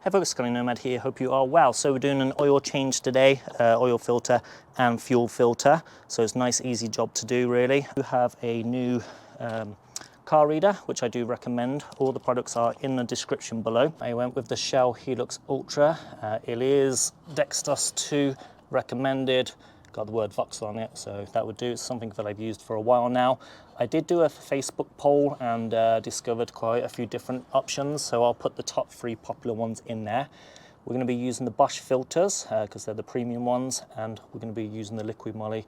Hey folks, Scully Nomad here, hope you are well. So we're doing an oil change today, oil filter and fuel filter. So it's a nice easy job to do really. We have a new car reader, which I do recommend. All the products are in the description below. I went with the Shell Helix Ultra. It is Dextos 2 recommended. Got the word Vauxhall on it, so that would do. It's something that I've used for a while now. I did do a Facebook poll and discovered quite a few different options, so I'll put the top 3 popular ones in there. We're going to be using the Bosch filters because they're the premium ones, and we're going to be using the Liqui Moly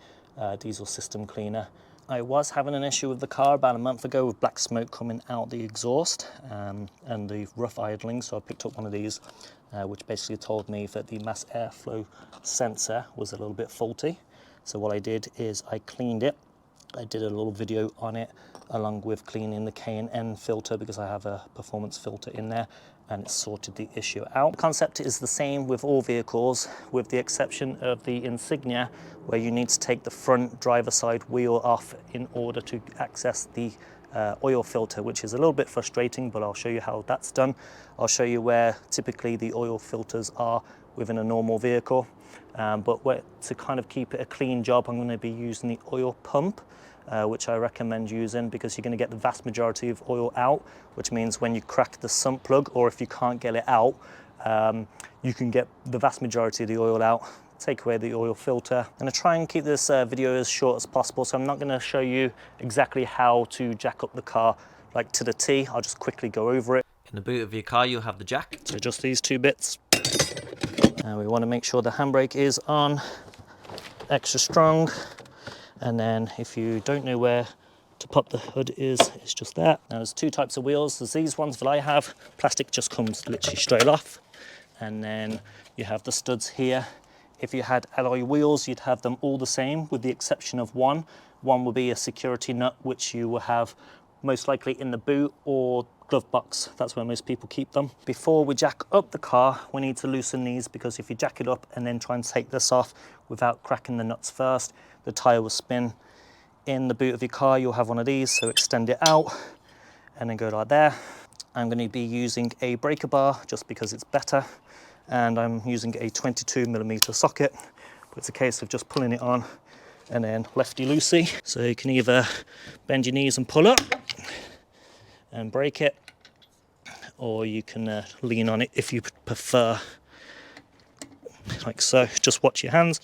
diesel system cleaner. I was having an issue with the car about a month ago with black smoke coming out the exhaust and the rough idling, so I picked up one of these which basically told me that the mass airflow sensor was a little bit faulty. So what I did is I cleaned it. I did a little video on it along with cleaning the K&N filter because I have a performance filter in there, and it sorted the issue out. The concept is the same with all vehicles with the exception of the Insignia, where you need to take the front driver side wheel off in order to access the oil filter, which is a little bit frustrating, but I'll show you how that's done. I'll show you where typically the oil filters are within a normal vehicle, but to kind of keep it a clean job, I'm going to be using the oil pump, which I recommend using because you're going to get the vast majority of oil out, which means when you crack the sump plug, or if you can't get it out, you can get the vast majority of the oil out. Take away the oil filter. I'm going to try and keep this video as short as possible, so I'm not going to show you exactly how to jack up the car like to the T. I'll just quickly go over it. In the boot of your car, you'll have the jack. So just these 2 bits. We want to make sure the handbrake is on, extra strong. And then if you don't know where to pop the hood is, it's just that. Now there's 2 types of wheels. There's these ones that I have. Plastic just comes literally straight off. And then you have the studs here. If you had alloy wheels, you'd have them all the same with the exception of one. One will be a security nut, which you will have most likely in the boot or glove box. That's where most people keep them. Before we jack up the car, we need to loosen these, because if you jack it up and then try and take this off without cracking the nuts first, the tyre will spin. In the boot of your car, you'll have one of these, so extend it out and then go like there. I'm going to be using a breaker bar just because it's better, and I'm using a 22mm socket, but it's a case of just pulling it on and then lefty loosey. So you can either bend your knees and pull up and break it, or you can lean on it if you prefer, like so. Just watch your hands.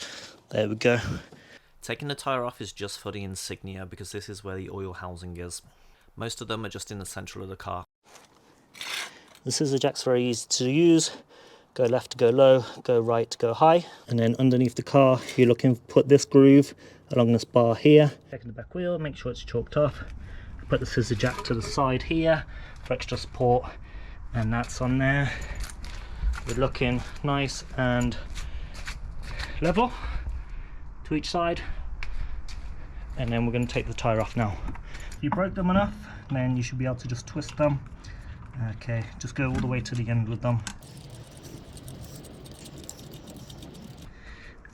There we go. Taking the tyre off is just for the Insignia because this is where the oil housing is. Most of them are just in the central of the car. The scissor jack's very easy to use. Go left to go low, go right to go high. And then underneath the car, you're looking to put this groove along this bar here. Checking the back wheel, make sure it's chalked off. Put the scissor jack to the side here for extra support, and that's on there. We're looking nice and level to each side. And then we're going to take the tyre off now. If you broke them enough, then you should be able to just twist them. Okay, just go all the way to the end with them.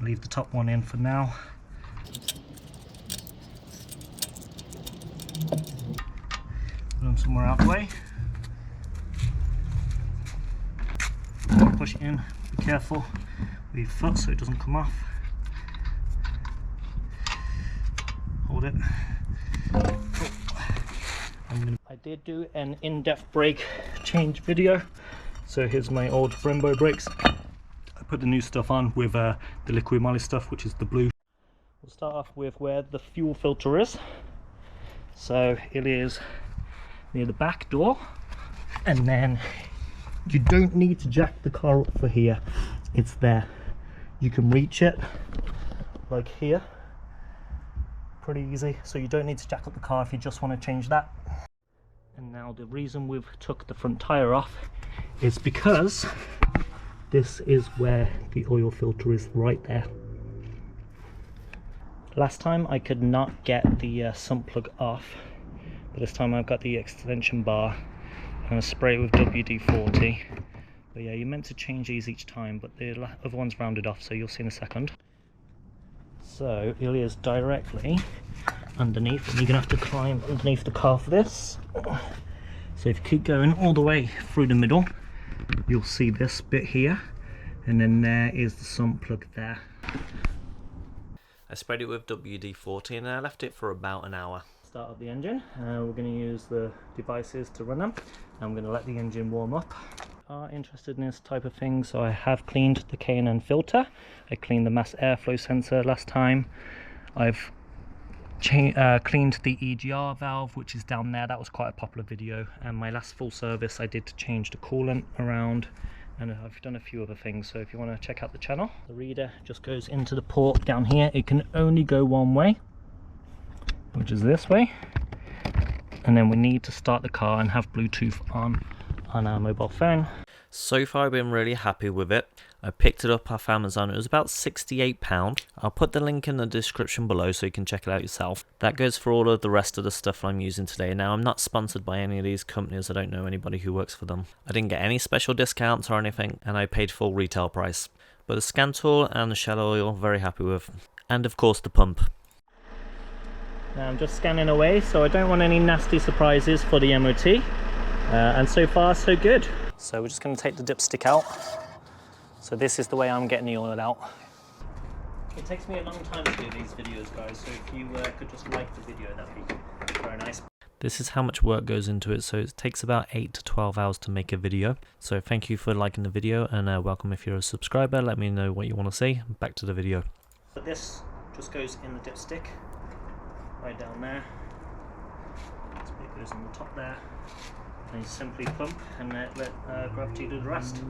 Leave the top one in for now. Put them somewhere out of the way. Push it in, be careful with your foot so it doesn't come off. Hold it. I did do an in-depth brake change video, so here's my old Brembo brakes. I put the new stuff on with the Liqui Moly stuff, which is the blue. We'll start off with where the fuel filter is. So it is near the back door, and then you don't need to jack the car up for here. It's there. You can reach it like here. Pretty easy, so you don't need to jack up the car if you just want to change that. And now the reason we've took the front tyre off is because this is where the oil filter is, right there. Last time I could not get the sump plug off, but this time I've got the extension bar. I'm going to spray it with WD-40. But yeah, you're meant to change these each time, but the other one's rounded off, so you'll see in a second. So it is directly underneath, and you're going to have to climb underneath the car for this. So if you keep going all the way through the middle, you'll see this bit here, and then there is the sump plug there. I sprayed it with WD-40 and I left it for about an hour. Start up the engine. We're going to use the devices to run them. I'm going to let the engine warm up. Are interested in this type of thing, so I have cleaned the K&N filter. I cleaned the mass airflow sensor last time. I've cleaned the EGR valve, which is down there. That was quite a popular video, and my last full service I did to change the coolant around, and I've done a few other things. So if you want to check out the channel, the reader just goes into the port down here. It can only go one way, which is this way, and then we need to start the car and have Bluetooth on our mobile phone. So far I've been really happy with it. I picked it up off Amazon. It was about £68. I'll put the link in the description below so you can check it out yourself. That goes for all of the rest of the stuff I'm using today. Now, I'm not sponsored by any of these companies. I don't know anybody who works for them. I didn't get any special discounts or anything, and I paid full retail price. But the scan tool and the shell oil, very happy with. And of course the pump. Now I'm just scanning away, so I don't want any nasty surprises for the MOT. And so far so good. So we're just going to take the dipstick out. So this is the way I'm getting the oil out. It takes me a long time to do these videos, guys, so if you could just like the video, that'd be very nice. This is how much work goes into it, so it takes about 8 to 12 hours to make a video. So thank you for liking the video, and welcome if you're a subscriber. Let me know what you want to see. Back to the video. But this just goes in the dipstick, right down there. This bit goes on the top there. And you simply pump and let gravity do the rest.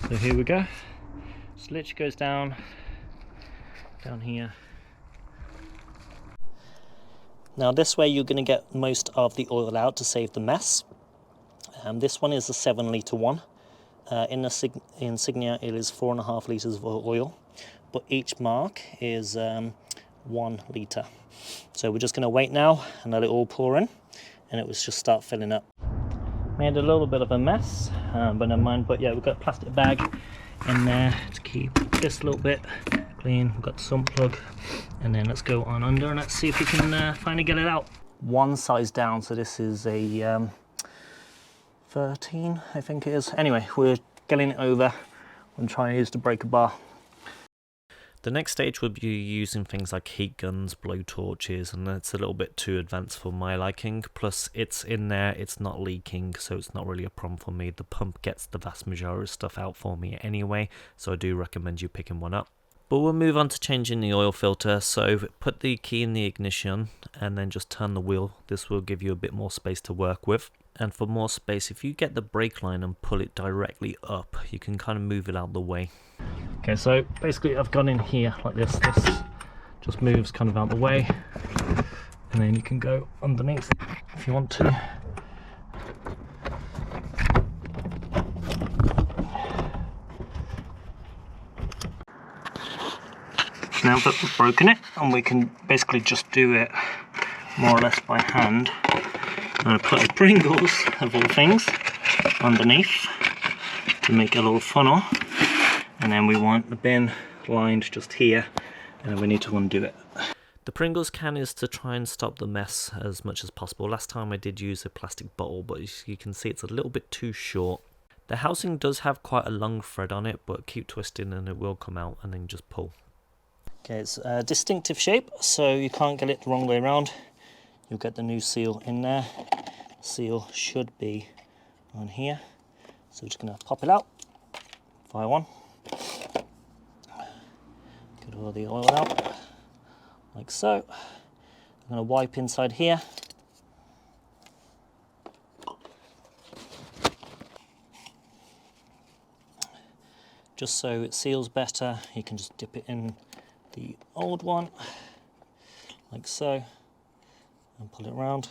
So here we go. Just literally goes down here. Now this way you're going to get most of the oil out to save the mess. This one is a 7 litre one. In the Insignia it is 4.5 litres of oil, but each mark is 1 litre. So we're just going to wait now and let it all pour in, and it will just start filling up. Made a little bit of a mess, but never mind. But yeah, we've got a plastic bag in there to keep this little bit clean. We've got the sump plug, and then let's go on under and let's see if we can finally get it out. One size down, so this is a 13, I think it is. Anyway, we're getting it over and trying to use the breaker bar. The next stage would be using things like heat guns, blow torches, and that's a little bit too advanced for my liking. Plus, it's in there, it's not leaking, so it's not really a problem for me. The pump gets the vast majority of stuff out for me anyway, so I do recommend you picking one up. But we'll move on to changing the oil filter. So put the key in the ignition and then just turn the wheel. This will give you a bit more space to work with. And for more space, if you get the brake line and pull it directly up, you can kind of move it out the way. Okay, so basically I've gone in here like this. This just moves kind of out the way, and then you can go underneath if you want to. Now that we've broken it, and we can basically just do it more or less by hand. I'm going to put a Pringles, of all things, underneath to make a little funnel, and then we want the bin lined just here, and then we need to undo it. The Pringles can is to try and stop the mess as much as possible. Last time I did use a plastic bottle, but you can see it's a little bit too short. The housing does have quite a long thread on it, but keep twisting and it will come out, and then just pull. Okay, it's a distinctive shape, so you can't get it the wrong way around. You'll get the new seal in there. The seal should be on here. So we're just going to pop it out. Fire one. Get all the oil out, like so. I'm going to wipe inside here. Just so it seals better, you can just dip it in the old one, like so, and pull it around.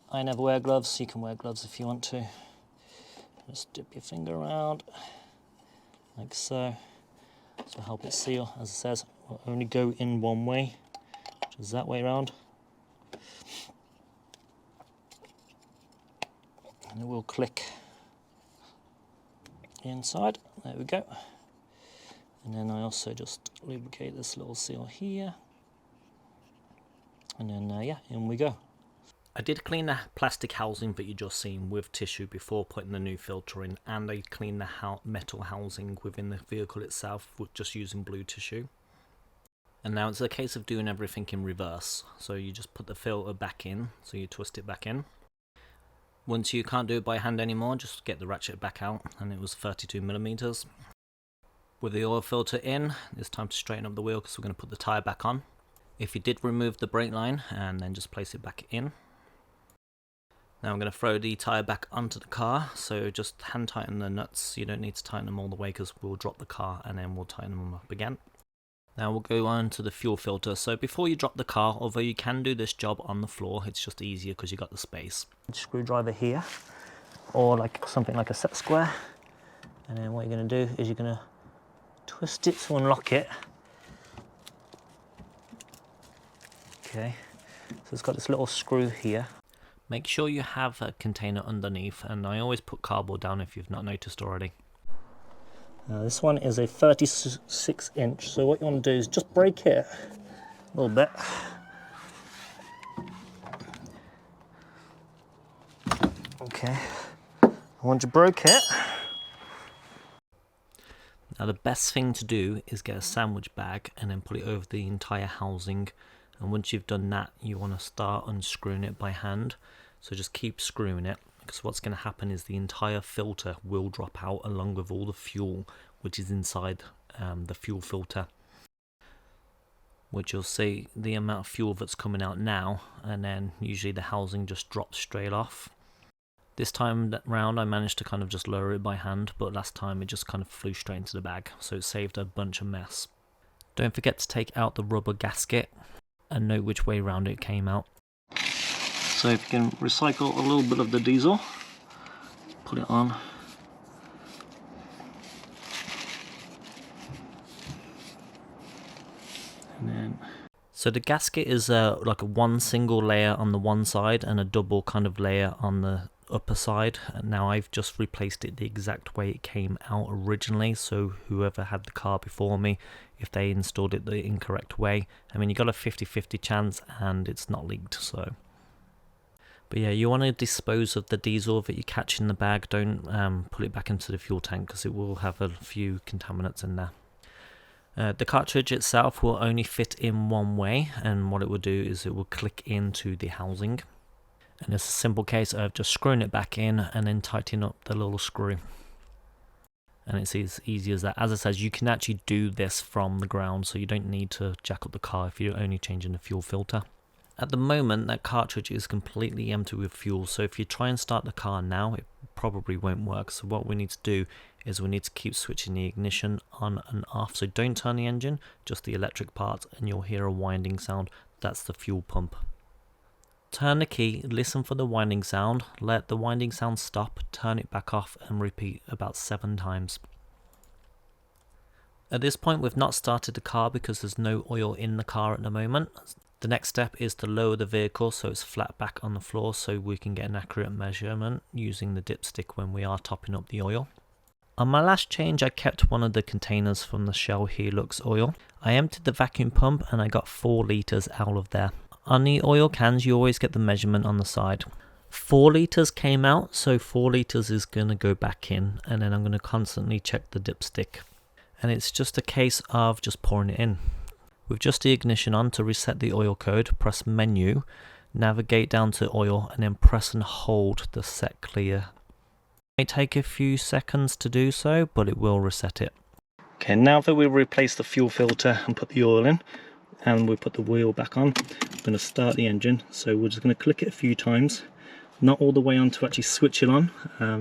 I never wear gloves, you can wear gloves if you want to. Just dip your finger around, like so, to help it seal. As it says, it will only go in one way, which is that way around. and it will click inside. There we go. And then I also just lubricate this little seal here, and then yeah, in we go. I did clean the plastic housing that you just seen with tissue before putting the new filter in, and I cleaned the metal housing within the vehicle itself with just using blue tissue. And now it's a case of doing everything in reverse. So you just put the filter back in, so you twist it back in. Once you can't do it by hand anymore, just get the ratchet back out, and it was 32mm. With the oil filter in, it's time to straighten up the wheel because we're going to put the tyre back on. If you did remove the brake line, and then just place it back in. Now I'm going to throw the tyre back onto the car, so just hand tighten the nuts. You don't need to tighten them all the way because we'll drop the car and then we'll tighten them up again. Now we'll go on to the fuel filter. So before you drop the car, although you can do this job on the floor, it's just easier because you got the space. Screwdriver here, or like something like a set square, and then what you're going to do is you're going to twist it to unlock it. Okay, so it's got this little screw here. Make sure you have a container underneath, and I always put cardboard down if you've not noticed already. This one is a 36-inch, so what you want to do is just break it a little bit. Okay, once you broke it, now the best thing to do is get a sandwich bag and then put it over the entire housing. And once you've done that, you want to start unscrewing it by hand. So just keep screwing it, because what's going to happen is the entire filter will drop out along with all the fuel which is inside the fuel filter, which you'll see the amount of fuel that's coming out now, and then usually the housing just drops straight off. This time round I managed to kind of just lower it by hand, but last time it just kind of flew straight into the bag, so it saved a bunch of mess. Don't forget to take out the rubber gasket and know which way round it came out. So if you can recycle a little bit of the diesel, put it on. And then so the gasket is like a one single layer on the one side and a double kind of layer on the upper side. And now I've just replaced it the exact way it came out originally, so whoever had the car before me, if they installed it the incorrect way, I mean, you got a 50-50 chance and it's not leaked. So but yeah, you want to dispose of the diesel that you catch in the bag. Don't put it back into the fuel tank because it will have a few contaminants in there. The cartridge itself will only fit in one way, and what it will do is it will click into the housing. And it's a simple case of just screwing it back in and then tightening up the little screw. And it's as easy as that. As I said, you can actually do this from the ground, so you don't need to jack up the car if you're only changing the fuel filter. At the moment, that cartridge is completely empty with fuel, so if you try and start the car now, it probably won't work. So what we need to do is we need to keep switching the ignition on and off. So don't turn the engine, just the electric part, and you'll hear a winding sound. That's the fuel pump. Turn the key, listen for the winding sound, let the winding sound stop, turn it back off, and repeat about 7 times. At this point, we've not started the car because there's no oil in the car at the moment. The next step is to lower the vehicle so it's flat back on the floor, so we can get an accurate measurement using the dipstick when we are topping up the oil. On my last change, I kept one of the containers from the Shell Helix oil. I emptied the vacuum pump and I got 4 litres out of there. On the oil cans, you always get the measurement on the side. 4 litres came out, so 4 litres is going to go back in, and then I'm going to constantly check the dipstick. And it's just a case of just pouring it in. With just the ignition on, to reset the oil code, press menu, navigate down to oil, and then press and hold the set clear. It may take a few seconds to do so, but it will reset it. Okay, now that we've replaced the fuel filter and put the oil in, and we put the wheel back on, I'm going to start the engine. So we're just going to click it a few times, not all the way on to actually switch it on,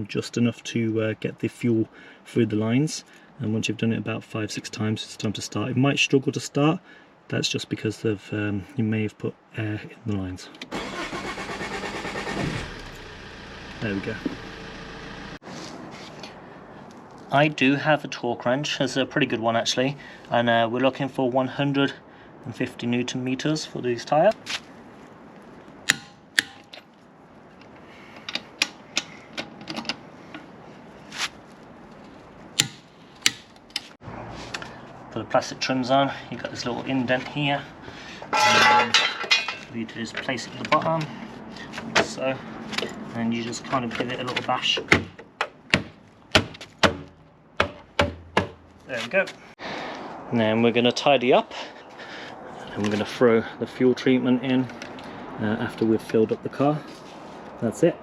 just enough to get the fuel through the lines. And once you've done it about 5-6 times, it's time to start. It might struggle to start. That's just because of you may have put air in the lines. There we go. I do have a torque wrench. It's a pretty good one actually, and we're looking for 150 Newton meters for these tyres. put the plastic trims on. You've got this little indent here. And you just place it at the bottom, like so, and you just kind of give it a little bash. There we go. And then we're going to tidy up, and we're going to throw the fuel treatment in after we've filled up the car. That's it.